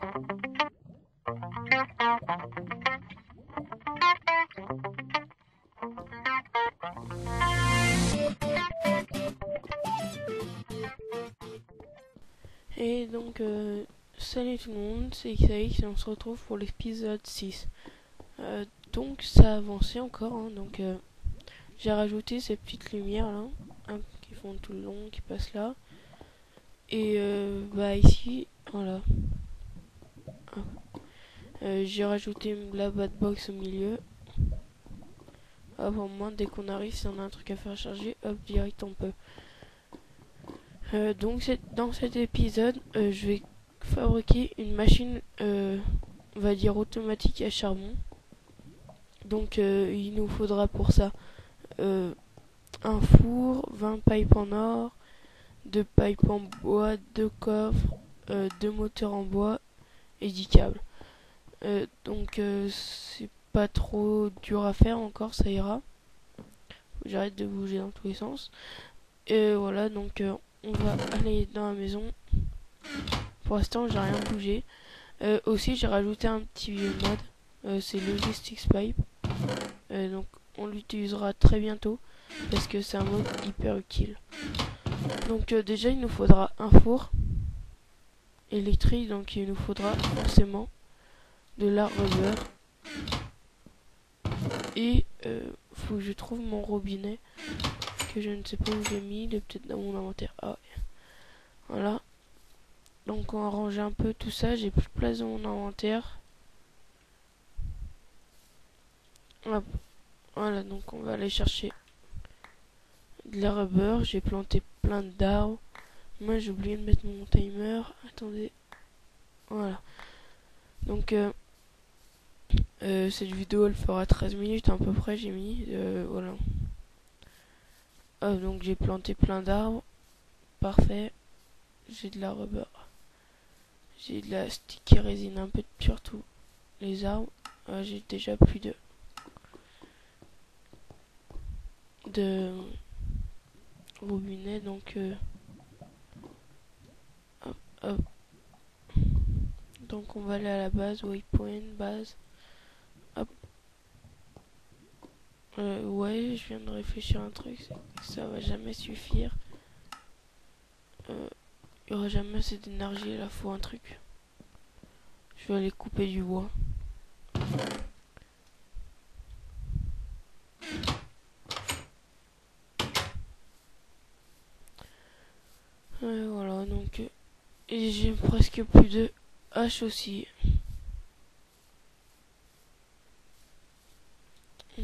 Et donc, salut tout le monde, c'est XAX et on se retrouve pour l'épisode 6. Donc, ça a avancé encore, hein, donc j'ai rajouté ces petites lumières là, hein, qui font tout le long, qui passent là. Et bah ici, voilà. J'ai rajouté la bad box au milieu. Hop, au moins dès qu'on arrive, si on a un truc à faire charger, hop, direct on peut. Donc dans cet épisode, je vais fabriquer une machine, on va dire automatique à charbon. Donc il nous faudra pour ça un four, 20 pipes en or, 2 pipes en bois, 2 coffres, 2 moteurs en bois et 10 câbles. Donc c'est pas trop dur à faire encore, ça ira. Faut que j'arrête de bouger dans tous les sens. Et voilà, donc on va aller dans la maison. Pour l'instant j'ai rien bougé. Aussi j'ai rajouté un petit mode, c'est Logistics Pipe. Donc on l'utilisera très bientôt parce que c'est un mode hyper utile. Donc déjà il nous faudra un four électrique, donc il nous faudra forcément de la rubber. Et faut que je trouve mon robinet que je ne sais pas où j'ai mis, il est peut-être dans mon inventaire. Ah ouais. Voilà. Donc on va ranger un peu tout ça, j'ai plus de place dans mon inventaire. Hop. Voilà, donc on va aller chercher de la rubber. J'ai planté plein d'arbres. Moi j'ai oublié de mettre mon timer. Attendez. Voilà. Donc cette vidéo elle fera 13 minutes à peu près, j'ai mis. Voilà. Donc j'ai planté plein d'arbres. Parfait. J'ai de la rubber. J'ai de la sticky résine un peu sur tous les arbres. J'ai déjà plus de robinet, donc hop, hop. Donc on va aller à la base, waypoint, base. Hop. Ouais, je viens de réfléchir à un truc, ça va jamais suffire. Il y aura jamais assez d'énergie, là faut un truc. Je vais aller couper du bois. Voilà, donc et j'ai presque plus de hache aussi.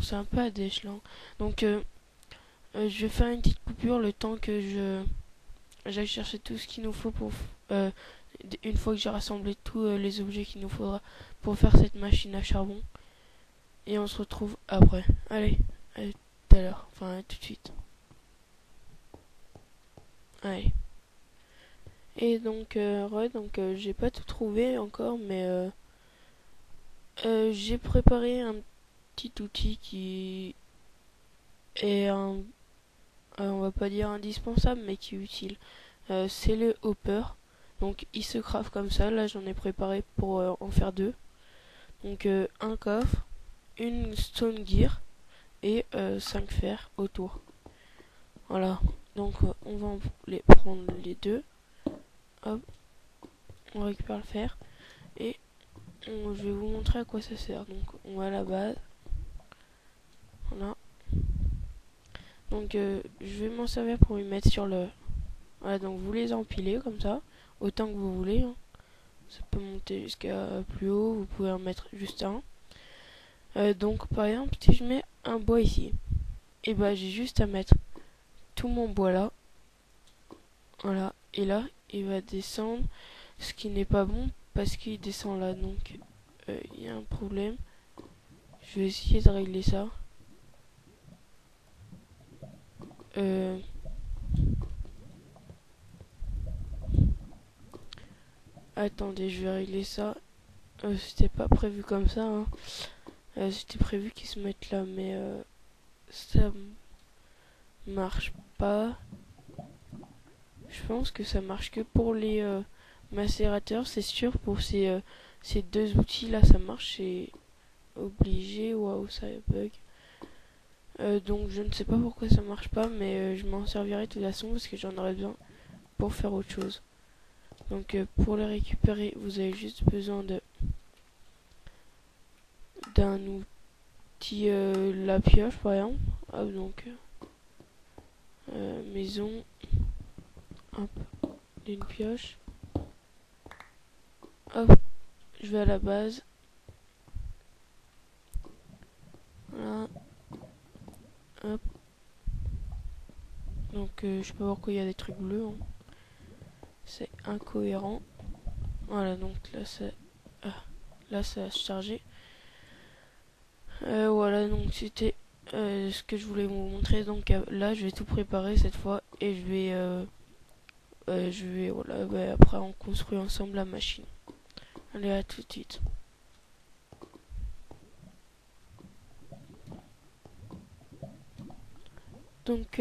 C'est un peu à d'échelon. Donc je vais faire une petite coupure le temps que j'aille chercher tout ce qu'il nous faut pour une fois que j'ai rassemblé tous les objets qu'il nous faudra pour faire cette machine à charbon. Et on se retrouve après. Allez, tout à l'heure. Enfin, tout de suite. Allez. Et donc, j'ai pas tout trouvé encore, mais j'ai préparé un petit outil qui est on va pas dire indispensable, mais qui est utile. C'est le hopper. Donc, il se craft comme ça. Là, j'en ai préparé pour en faire deux. Donc, un coffre, une stone gear et 5 fers autour. Voilà. Donc, on va les prendre les deux. Hop. On récupère le fer. Et je vais vous montrer à quoi ça sert. Donc, on va à la base. Voilà. Donc, je vais m'en servir pour y mettre sur le... Voilà, donc vous les empilez comme ça, autant que vous voulez. Hein. Ça peut monter jusqu'à plus haut, vous pouvez en mettre juste un. Donc, par exemple, si je mets un bois ici, et bah j'ai juste à mettre tout mon bois là. Voilà, et là, il va descendre, ce qui n'est pas bon parce qu'il descend là. Donc, il y a un problème. Je vais essayer de régler ça. Attendez, je vais régler ça. C'était pas prévu comme ça. Hein. C'était prévu qu'ils se mettent là, mais ça marche pas. Je pense que ça marche que pour les macérateur, c'est sûr, pour ces deux outils là ça marche, c'est obligé. Waouh, ça bug. Donc je ne sais pas pourquoi ça marche pas, mais je m'en servirai de toute façon parce que j'en aurai besoin pour faire autre chose. Donc pour les récupérer, vous avez juste besoin d'un outil, la pioche par exemple. Hop, donc maison, hop, une pioche. Hop, je vais à la base. Voilà. Hop. Donc je sais pas pourquoi il y a des trucs bleus. Hein. C'est incohérent. Voilà, donc là ça a chargé. Voilà, donc c'était ce que je voulais vous montrer. Donc là je vais tout préparer cette fois et je vais voilà, après on construit ensemble la machine. Allez, à tout de suite. Donc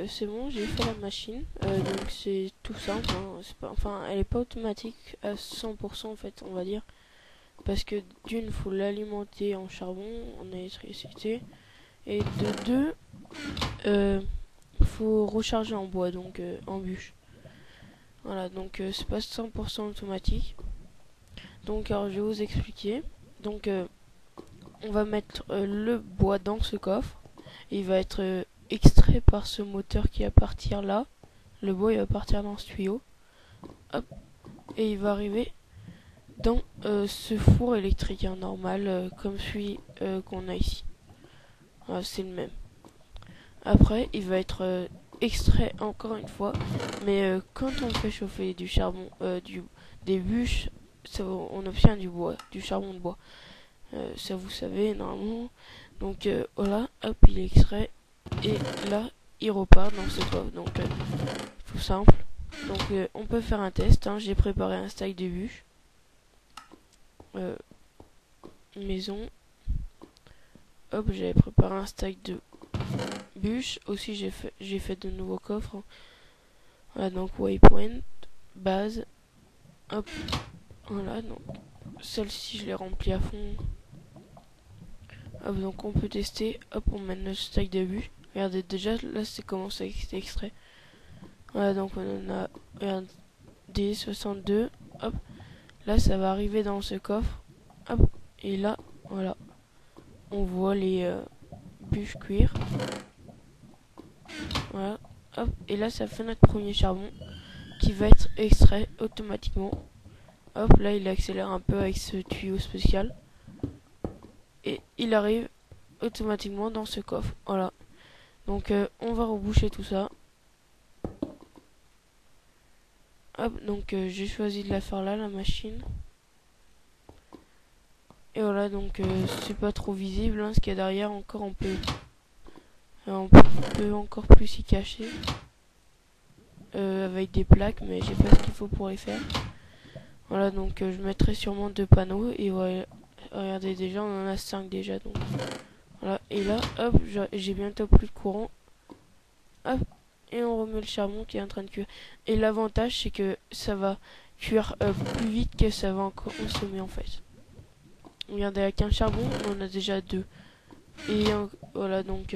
c'est bon, j'ai fait la machine. Donc c'est tout simple, hein, c'est pas, enfin elle est pas automatique à 100% en fait, on va dire, parce que d'une faut l'alimenter en charbon, en électricité, et de deux faut recharger en bois, donc en bûche. Voilà, donc c'est pas 100% automatique. Donc alors je vais vous expliquer. Donc on va mettre le bois dans ce coffre. Il va être extrait par ce moteur qui va partir là. Le bois il va partir dans ce tuyau. Hop. Et il va arriver dans ce four électrique hein, normal comme celui qu'on a ici. Voilà, c'est le même. Après il va être extrait encore une fois. Mais quand on fait chauffer du charbon, des bûches, on obtient du bois, du charbon de bois. Ça vous savez normalement. Donc voilà, hop, il est extrait. Et là, il repart dans ce coffre. Donc tout simple. Donc on peut faire un test. Hein. J'ai préparé un stack de bûches. Maison. Hop, j'avais préparé un stack de bûches. Aussi j'ai fait de nouveaux coffres. Hein. Voilà, donc waypoint, base. Hop, voilà, donc celle-ci je l'ai remplie à fond. Hop, donc on peut tester. Hop, on met notre stack de bûches. Regardez, déjà là c'est comment ça a été extrait. Voilà, donc on en a regardez, 62. Hop, là ça va arriver dans ce coffre. Hop, et là, voilà, on voit les bûches cuire. Voilà, hop, et là ça fait notre premier charbon qui va être extrait automatiquement. Hop, là il accélère un peu avec ce tuyau spécial. Et il arrive automatiquement dans ce coffre. Voilà. Donc on va reboucher tout ça. Hop, donc j'ai choisi de la faire là, la machine. Et voilà, donc c'est pas trop visible, hein, ce qu'il y a derrière. Encore on peut encore plus s'y cacher. Avec des plaques, mais j'ai pas ce qu'il faut pour les faire. Voilà, donc je mettrai sûrement 2 panneaux. Et voilà, regardez, déjà on en a 5 déjà. Donc voilà, et là, hop, j'ai bientôt plus de courant. Hop, et on remet le charbon qui est en train de cuire. Et l'avantage c'est que ça va cuire plus vite que ça va encore consommer en fait. Regardez, avec un charbon on en a déjà 2. Et voilà, donc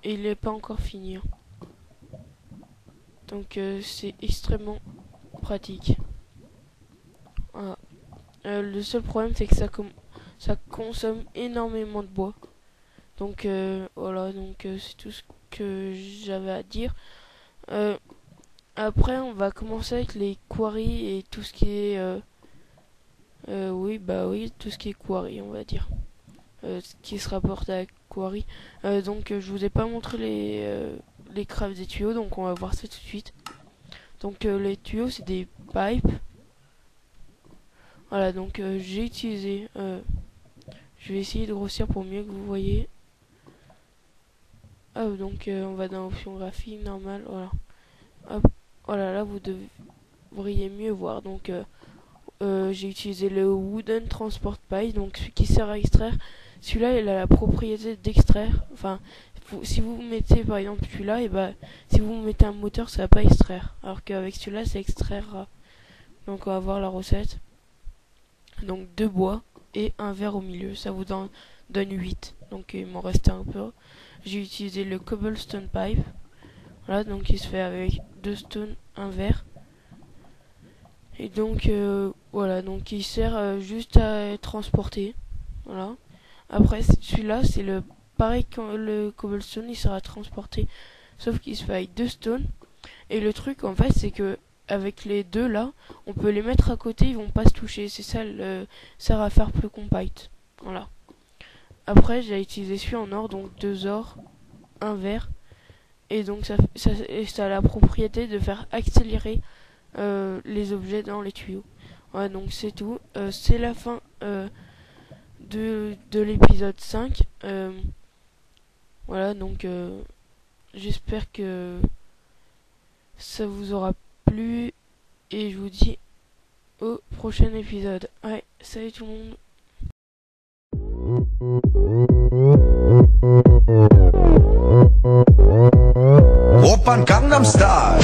il n'est pas encore fini. Hein. Donc c'est extrêmement pratique. Voilà. Le seul problème c'est que ça consomme énormément de bois. Donc voilà, donc c'est tout ce que j'avais à dire. Après, on va commencer avec les quarries et tout ce qui est... oui, bah oui, tout ce qui est quarry, on va dire. Ce qui se rapporte à quarry. Donc, je vous ai pas montré les crafts des tuyaux, donc on va voir ça tout de suite. Donc, les tuyaux, c'est des pipes. Voilà, donc j'ai utilisé... je vais essayer de grossir pour mieux que vous voyez. Hop, donc on va dans l'option graphique, normale, voilà. Hop, voilà, là vous devriez mieux voir. Donc j'ai utilisé le Wooden Transport Pipe, donc ce qui sert à extraire. Celui-là, il a la propriété d'extraire. Enfin, si vous mettez par exemple celui-là, et bah si vous mettez un moteur, ça va pas extraire. Alors qu'avec celui-là, ça extraira. Donc on va voir la recette. Donc 2 bois et un verre au milieu, ça vous donne 8. Donc il m'en restait un peu. J'ai utilisé le cobblestone pipe. Voilà, donc il se fait avec 2 stones, un verre. Et donc voilà, donc il sert juste à être transporté. Voilà. Après celui-là, c'est le pareil que le cobblestone, il sera transporté, sauf qu'il se fait avec 2 stones. Et le truc en fait, c'est que avec les deux là, on peut les mettre à côté, ils vont pas se toucher. C'est ça le sert à faire plus compact. Voilà. Après, j'ai utilisé celui en or, donc 2 or, un vert. Et donc ça a la propriété de faire accélérer les objets dans les tuyaux. Ouais, donc c'est tout. C'est la fin de l'épisode 5. Voilà, donc j'espère que ça vous aura plu. Et je vous dis au prochain épisode. Ouais, salut tout le monde. Oppan Gangnam Style